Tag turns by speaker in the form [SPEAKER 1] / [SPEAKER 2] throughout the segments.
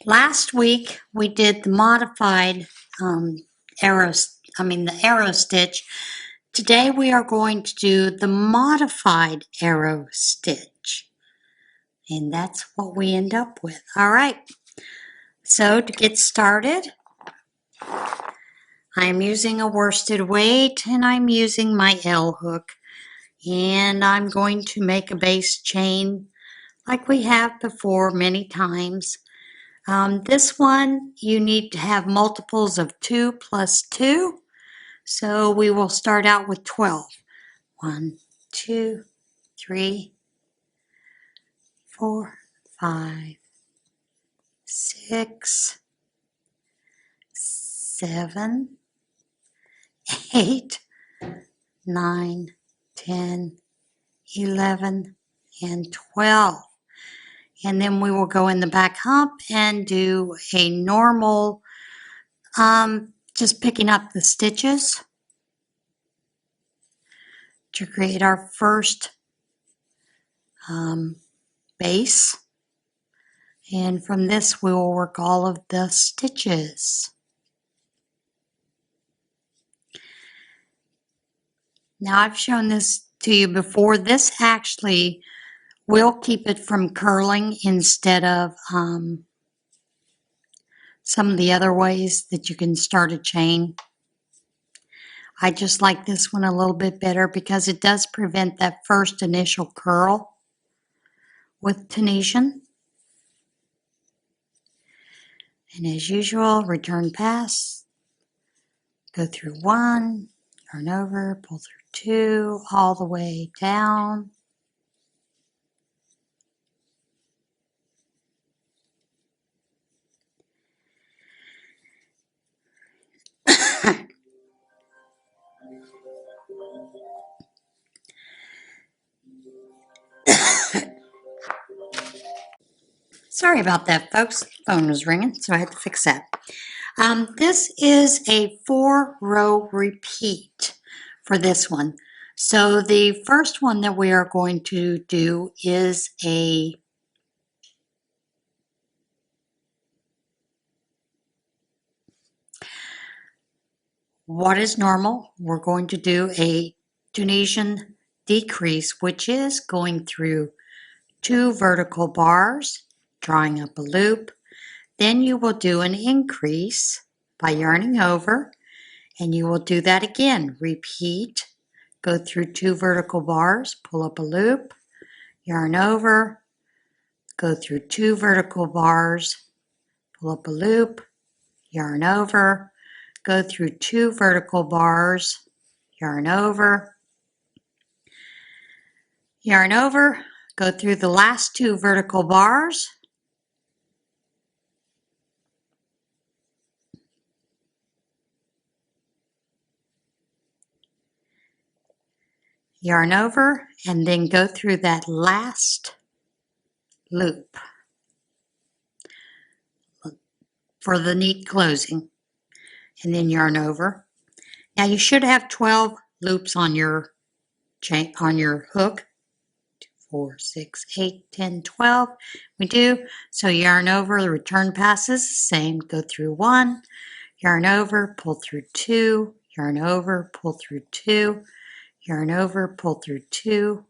[SPEAKER 1] Last week we did the modified the arrow stitch. Today we are going to do the modified arrow stitch. And that's what we end up with. All right. So to get started, I'm using a worsted weight and I'm using my L hook. And I'm going to make a base chain like we have before many times. This one, you need to have multiples of 2 plus 2. So we will start out with 12. 1, 2, 3, 4, 5, 6, 7, 8, 9, 10, 11, and 12. And then we will go in the back hump and do a normal, just picking up the stitches to create our first base. And from this we will work all of the stitches. Now I've shown this to you before. This actually will keep it from curling instead of some of the other ways that you can start a chain. I just like this one a little bit better because it does prevent that first initial curl with Tunisian. And as usual, return pass, go through 1, yarn over, pull through 2, all the way down. Sorry about that, folks. The phone was ringing, so I had to fix that. This is a 4-row repeat for this one. So the first one that we are going to do is what is normal. We're going to do a Tunisian decrease, which is going through 2 vertical bars, drawing up a loop. Then you will do an increase by yarning over, and you will do that again. Repeat, go through 2 vertical bars, pull up a loop, yarn over, go through 2 vertical bars, pull up a loop, yarn over, go through 2 vertical bars, yarn over, go through the last 2 vertical bars, yarn over, and then go through that last loop for the neat closing, and then yarn over. Now you should have 12 loops on your chain, on your hook. 2, 4, 6, 8, 10, 12. We do. So yarn over, the return passes, same, go through 1, yarn over, pull through 2, yarn over, pull through 2, yarn over, pull through 2,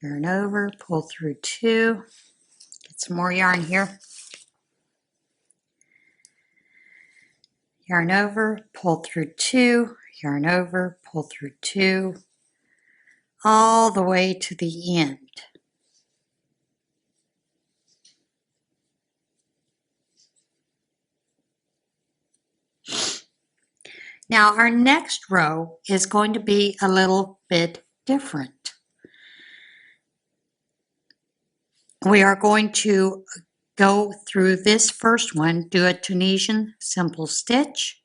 [SPEAKER 1] yarn over, pull through 2. Get some more yarn here. Yarn over, pull through 2, yarn over, pull through 2, all the way to the end. Now our next row is going to be a little bit different. We are going to go through this first one, do a Tunisian simple stitch,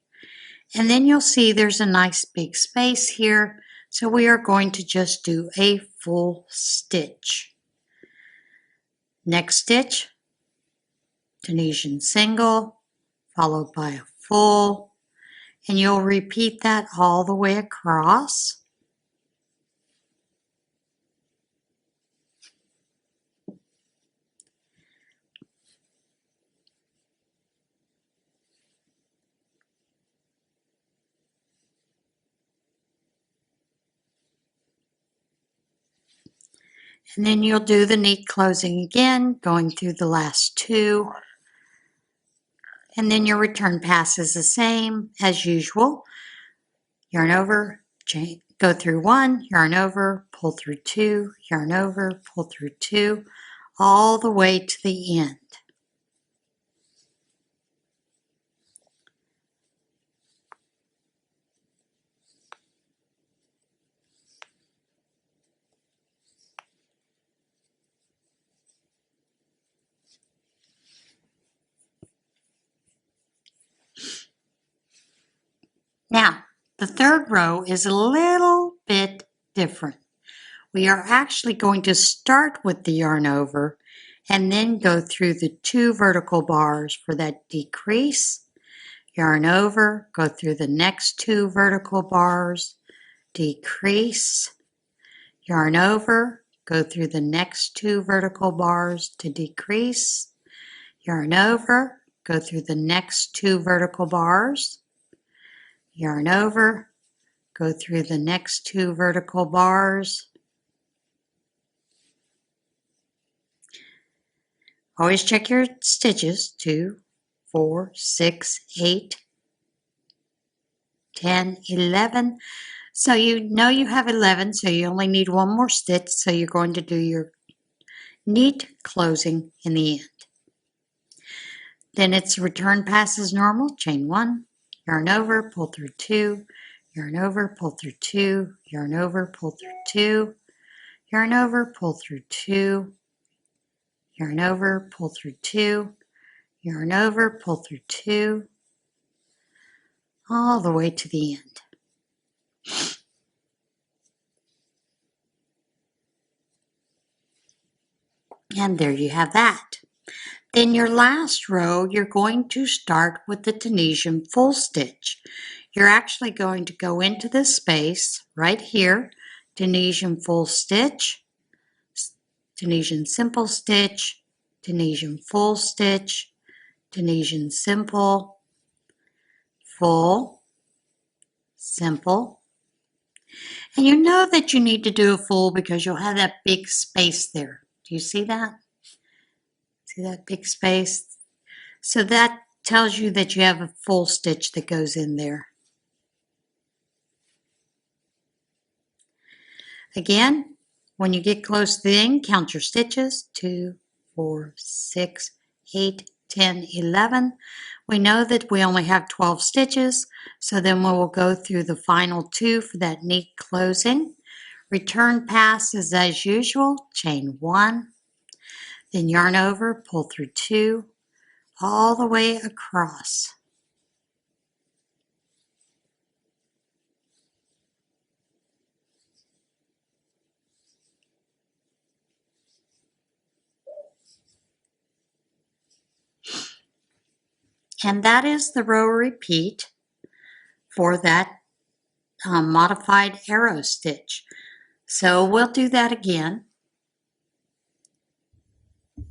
[SPEAKER 1] and then you'll see there's a nice big space here, so we are going to just do a full stitch. Next stitch, Tunisian single, followed by a full, and you'll repeat that all the way across. And then you'll do the neat closing again, going through the last two. And then your return pass is the same as usual. Yarn over, chain, go through one, yarn over, pull through two, yarn over, pull through two, all the way to the end. Now, the third row is a little bit different. We are actually going to start with the yarn over and then go through the two vertical bars for that decrease. Yarn over, go through the next two vertical bars, decrease. Yarn over, go through the next two vertical bars to decrease. Yarn over, go through the next two vertical bars. Yarn over, go through the next two vertical bars. Always check your stitches, 2, 4, 6, 8, 10, 11. So you know you have 11, so you only need one more stitch, so you're going to do your neat closing in the end. Then it's return pass as normal, chain 1, yarn over, pull through 2, yarn over, pull through 2, yarn over, pull through 2, yarn over, pull through 2, yarn over, pull through 2, yarn over, pull through 2, all the way to the end. And there you have that. Then your last row, you're going to start with the Tunisian full stitch. You're actually going to go into this space right here, Tunisian full stitch, Tunisian simple stitch, Tunisian full stitch, Tunisian simple, full, simple. And you know that you need to do a full because you'll have that big space there. Do you see that? See that big space? So that tells you that you have a full stitch that goes in there. Again, when you get close to the end, count your stitches, 2, 4, 6, 8, 10, 11. We know that we only have 12 stitches, so then we will go through the final two for that neat closing. Return pass is as usual, chain 1, then yarn over, pull through 2, all the way across. And that is the row repeat for that modified arrow stitch. So we'll do that again. Let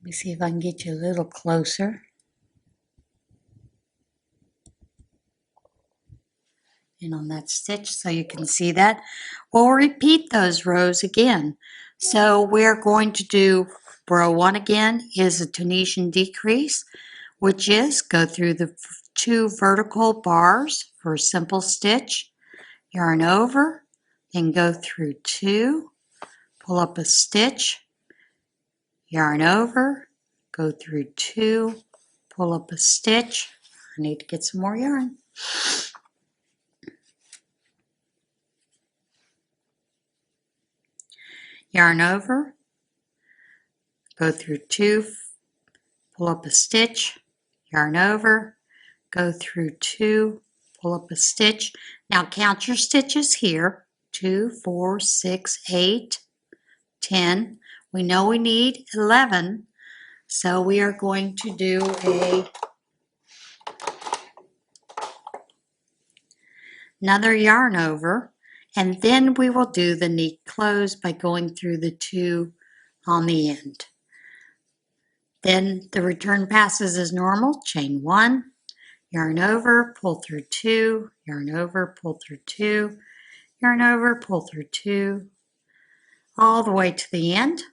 [SPEAKER 1] me see if I can get you a little closer. And on that stitch so you can see that. We'll repeat those rows again. So we're going to do row 1 again is a Tunisian decrease, which is go through the two vertical bars for a simple stitch, yarn over, then go through 2, pull up a stitch, yarn over, go through 2, pull up a stitch. I need to get some more yarn. Yarn over, go through 2, pull up a stitch, yarn over, go through 2, pull up a stitch. Now count your stitches here, 2, 4, 6, 8, 10. We know we need 11, so we are going to do another yarn over, and then we will do the neat close by going through the 2 on the end. Then the return passes as normal, chain 1, yarn over, pull through 2, yarn over, pull through 2, yarn over, pull through 2, all the way to the end.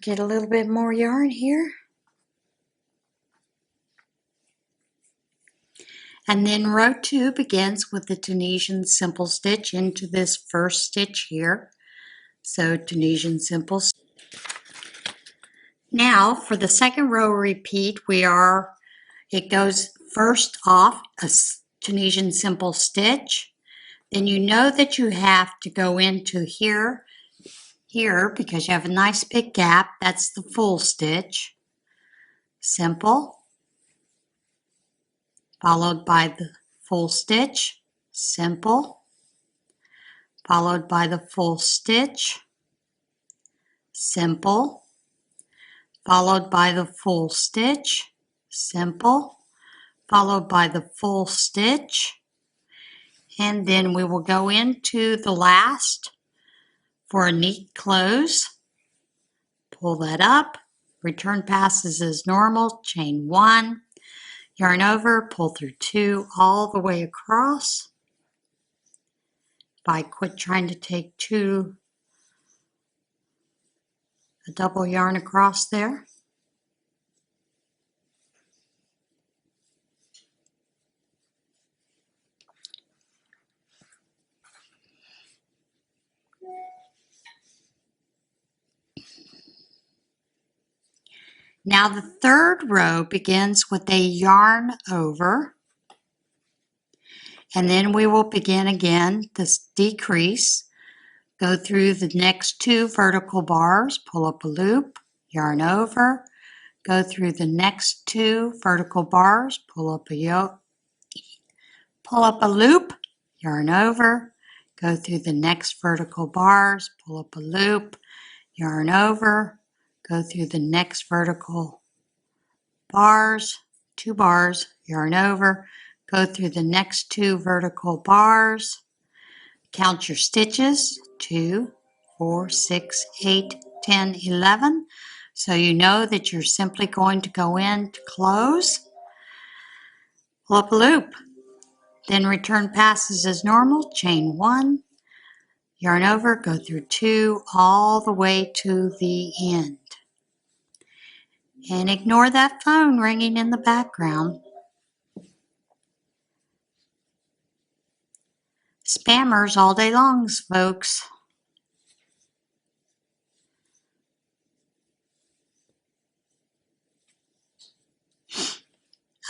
[SPEAKER 1] Get a little bit more yarn here. And then row 2 begins with the Tunisian simple stitch into this first stitch here. So Tunisian simple stitch. Now for the second row repeat, it goes first off a Tunisian simple stitch. Then you know that you have to go into here because you have a nice big gap. That's the full stitch. Simple. Followed by the full stitch. Simple. Followed by the full stitch. Simple. Followed by the full stitch. Simple. Followed by the full stitch. And then we will go into the last for a neat close. Pull that up, return passes as normal, chain 1, yarn over, pull through 2 all the way across. If I quit trying to take a double yarn across there. Now the third row begins with a yarn over, and then we will begin again this decrease. Go through the next 2 vertical bars, pull up a loop, yarn over, go through the next 2 vertical bars, pull up a loop, yarn over, go through the next vertical bars, pull up a loop, yarn over, go through the next vertical bars, 2 bars, yarn over, go through the next 2 vertical bars, count your stitches, 2, 4, 6, 8, 10, 11. So you know that you're simply going to go in to close, pull up a loop, then return passes as normal, chain 1, yarn over, go through 2 all the way to the end. And ignore that phone ringing in the background. Spammers all day long, folks.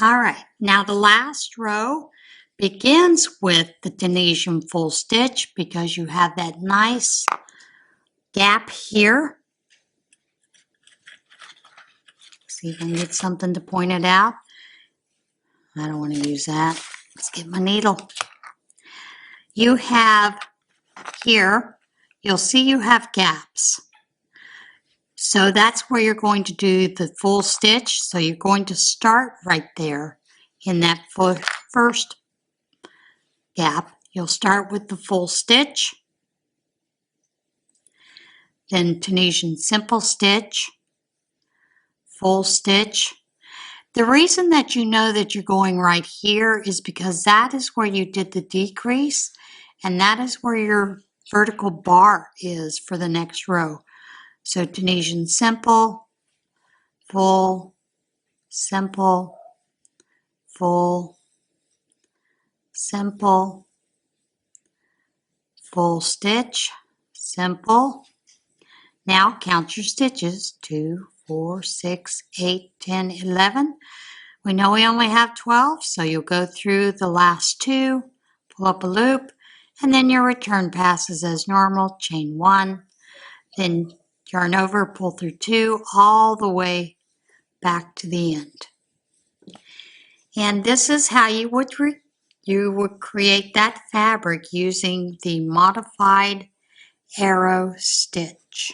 [SPEAKER 1] All right, now the last row begins with the Tunisian full stitch because you have that nice gap here. See if I can get something to point it out. I don't want to use that. Let's get my needle. You have here, you'll see you have gaps. So that's where you're going to do the full stitch. So you're going to start right there in that first gap. You'll start with the full stitch, then Tunisian simple stitch, full stitch. The reason that you know that you're going right here is because that is where you did the decrease, and that is where your vertical bar is for the next row. So Tunisian simple, full, simple, full, simple, full stitch, simple. Now count your stitches, 2, 4, 6, 8, 10, 11. We know we only have 12, so you'll go through the last 2, pull up a loop, and then your return passes as normal, chain 1, then yarn over, pull through 2, all the way back to the end. And this is how you would create that fabric using the modified arrow stitch.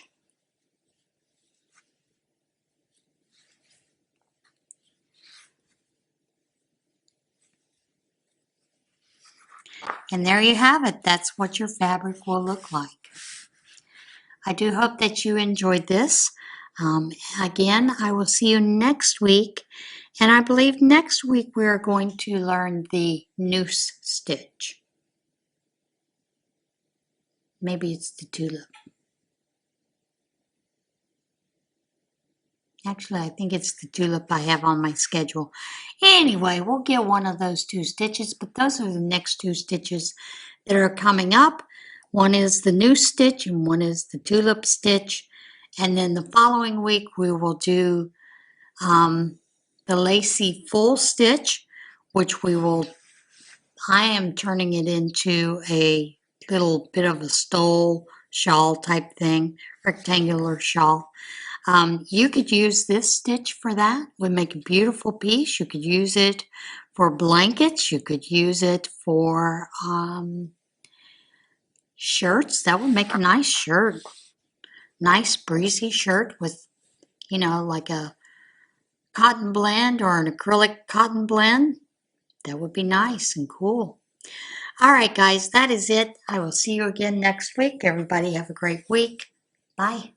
[SPEAKER 1] And there you have it. That's what your fabric will look like. I do hope that you enjoyed this. Again, I will see you next week. And I believe next week we are going to learn the noose stitch. Maybe it's the tulip. Actually, I think it's the tulip I have on my schedule. Anyway, we'll get one of those 2 stitches, but those are the next 2 stitches that are coming up. One is the noose stitch and one is the tulip stitch. And then the following week we will do the lacy full stitch, which I am turning it into a little bit of a stole shawl type thing, rectangular shawl. You could use this stitch for that. It would make a beautiful piece. You could use it for blankets. You could use it for shirts. That would make a nice shirt. Nice breezy shirt with, like a cotton blend or an acrylic cotton blend. That would be nice and cool. All right, guys, that is it. I will see you again next week. Everybody have a great week. Bye.